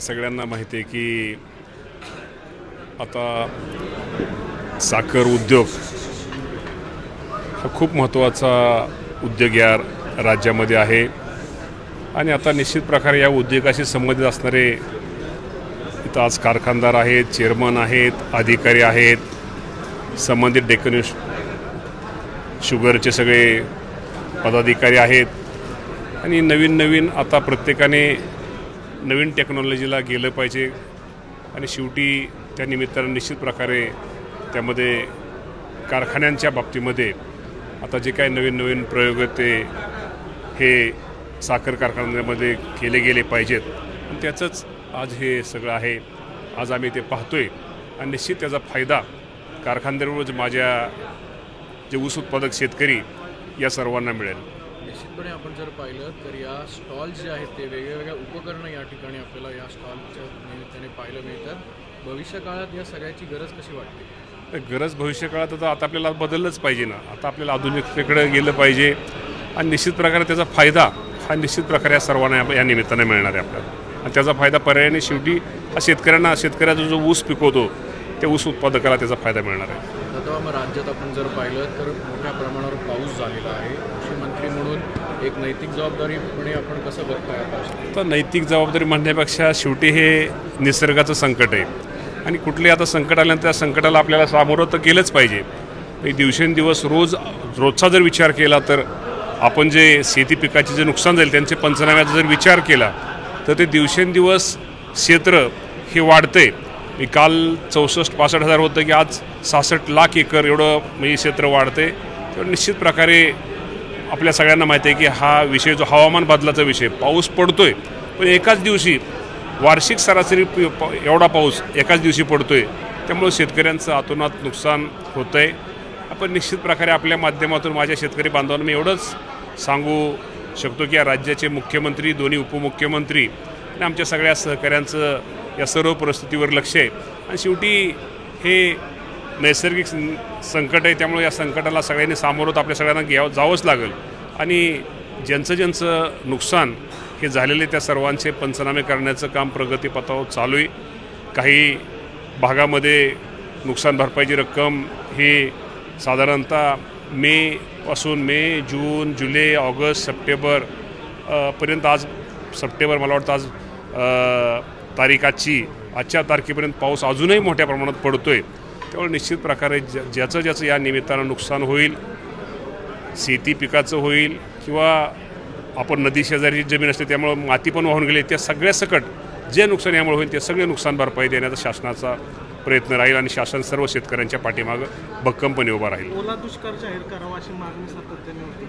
सगळ्यांना माहिती आहे की आता साखर उद्योग हा खूप महत्त्वाचा उद्योग या राज्यामध्ये आहे आणि आता निश्चित प्रकारे या उद्योगाशी संबंधित असणारे इथं आज कारखानदार आहेत, चेअरमन आहेत, अधिकारी आहेत, संबंधित डेक्कन शुगरचे सगळे पदाधिकारी आहेत आणि नवीन आता प्रत्येकाने नवीन टेक्नॉलॉजीला गेलं पाहिजे आणि शेवटी त्या निमित्तानं निश्चित प्रकारे त्यामध्ये कारखान्यांच्या बाबतीमध्ये आता जे काही नवीन प्रयोग ते हे साखर कारखान्यांमध्ये केले गेले पाहिजेत आणि त्याचंच आज हे सगळं आहे. आज आम्ही ते पाहतोय आणि निश्चित त्याचा फायदा कारखानदारांवर माझ्या जे ऊस उत्पादक शेतकरी या सर्वांना मिळेल. निश्चितपणे आपण जर पाहिलं तर या स्टॉल्स जे आहेत ते वेगवेगळ्या उपकरणं या ठिकाणी आपल्याला या स्टॉलच्या निमित्ताने पाहायला मिळतात. भविष्य काळात या सगळ्याची गरज कशी वाटते? गरज भविष्य काळात आता आपल्याला बदललंच पाहिजे ना. आता आपल्याला आधुनिकतेकडे गेलं पाहिजे आणि निश्चित प्रकारे त्याचा फायदा हा निश्चित प्रकारे या सर्वांना या निमित्ताने मिळणार आहे आपल्याला आणि त्याचा फायदा पर्यायाने शेवटी हा शेतकऱ्याचा जो ऊस पिकवतो त्या ऊस उत्पादकाला त्याचा फायदा मिळणार आहे. आता मग राज्यात आपण जर पाहिलं तर मोठ्या प्रमाणावर पाऊस झालेला आहे. कृषी मंत्री म्हणून एक नैतिक जबाबदारीपणे आपण कसं बघताय? आता नैतिक जबाबदारी म्हणण्यापेक्षा शेवटी हे निसर्गाचं संकट आहे आणि कुठले आता संकट आल्यानंतर त्या संकटाला आपल्याला सामोरं तर केलंच पाहिजे. दिवसेंदिवस रोजचा जर विचार केला तर आपण जे शेती पिकाचे जे नुकसान झाले त्यांचे पंचनाम्याचा जर विचार केला तर ते दिवसेंदिवस क्षेत्र हे वाढते. मी काल 64-65 हजार होतं की आज 66 लाख एकर एवढं म्हणजे क्षेत्र वाढते. तर निश्चित प्रकारे आपल्या सगळ्यांना माहिती आहे की हा विषय जो हवामान बदलाचा विषय, पाऊस पडतोय पण एकाच दिवशी वार्षिक सरासरी एवढा पाऊस एकाच दिवशी पडतोय. त्यामुळे शेतकऱ्यांचं अतोनात नुकसान होतं आहे. आपण निश्चित प्रकारे आपल्या माध्यमातून माझ्या शेतकरी बांधवांना मी एवढंच सांगू शकतो की या राज्याचे मुख्यमंत्री, दोन्ही उपमुख्यमंत्री आणि आमच्या सगळ्या सहकाऱ्यांचं या सर्व परिस्थितीवर लक्ष आहे आणि शेवटी हे नैसर्गिक संकट आहे. त्यामुळे या संकटाला सगळ्यांनी सामोरं आपल्या सगळ्यांना जावंच लागेल आणि ज्यांचं नुकसान हे झालेले त्या सर्वांचे पंचनामे करण्याचं काम प्रगतीपथावर चालू आहे. काही भागामध्ये नुकसान भरपाईची रक्कम ही साधारणतः मे, जून, जुलै, ऑगस्ट, सप्टेंबर पर्यंत आज सप्टेंबर मला वाटतं आज तारीख आजच्या तारखेपर्यंत पाऊस अजूनही मोठ्या प्रमाणात पडतो आहे. त्यामुळे निश्चित प्रकारे ज्याचं या निमित्तानं नुकसान होईल, शेती पिकाचं होईल किंवा आपण नदी शेजारी जमीन असते त्यामुळं माती पण वाहून गेली, त्या सगळ्या सकट जे नुकसान यामुळे होईल ते सगळे नुकसान भरपाई देण्याचा शासनाचा प्रयत्न राहील आणि शासन सर्व शेतकऱ्यांच्या पाठीमागं भक्कमपणे उभा राहील. ओला दुष्काळ जाहीर करावा अशी मागणी सातत्याने होती.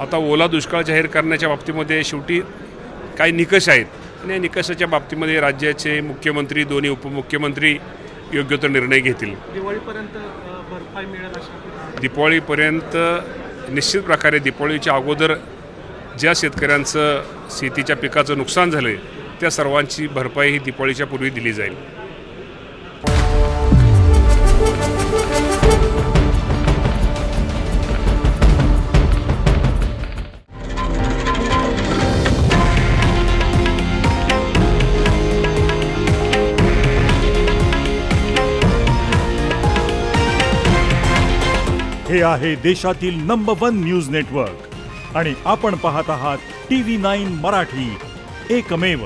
आता ओला दुष्काळ जाहीर करण्याच्या बाबतीमध्ये शेवटी काही निकष आहेत आणि या निकषाच्या बाबतीमध्ये राज्याचे मुख्यमंत्री, दोन्ही उपमुख्यमंत्री योग्य तो निर्णय घेतील. दिवाळीपर्यंत भरपाई मिळेल अशा? दिवाळीपर्यंत निश्चित प्रकारे दिवाळीच्या अगोदर ज्या शेतकऱ्यांचं शेतीच्या पिकाचं नुकसान झालं आहे त्या सर्वांची भरपाई ही दिवाळीच्या पूर्वी दिली जाईल. हे आहे देशातील नंबर 1 न्यूज नेटवर्क आणि आपण पाहत आहात TV9 मराठी, एकमेव.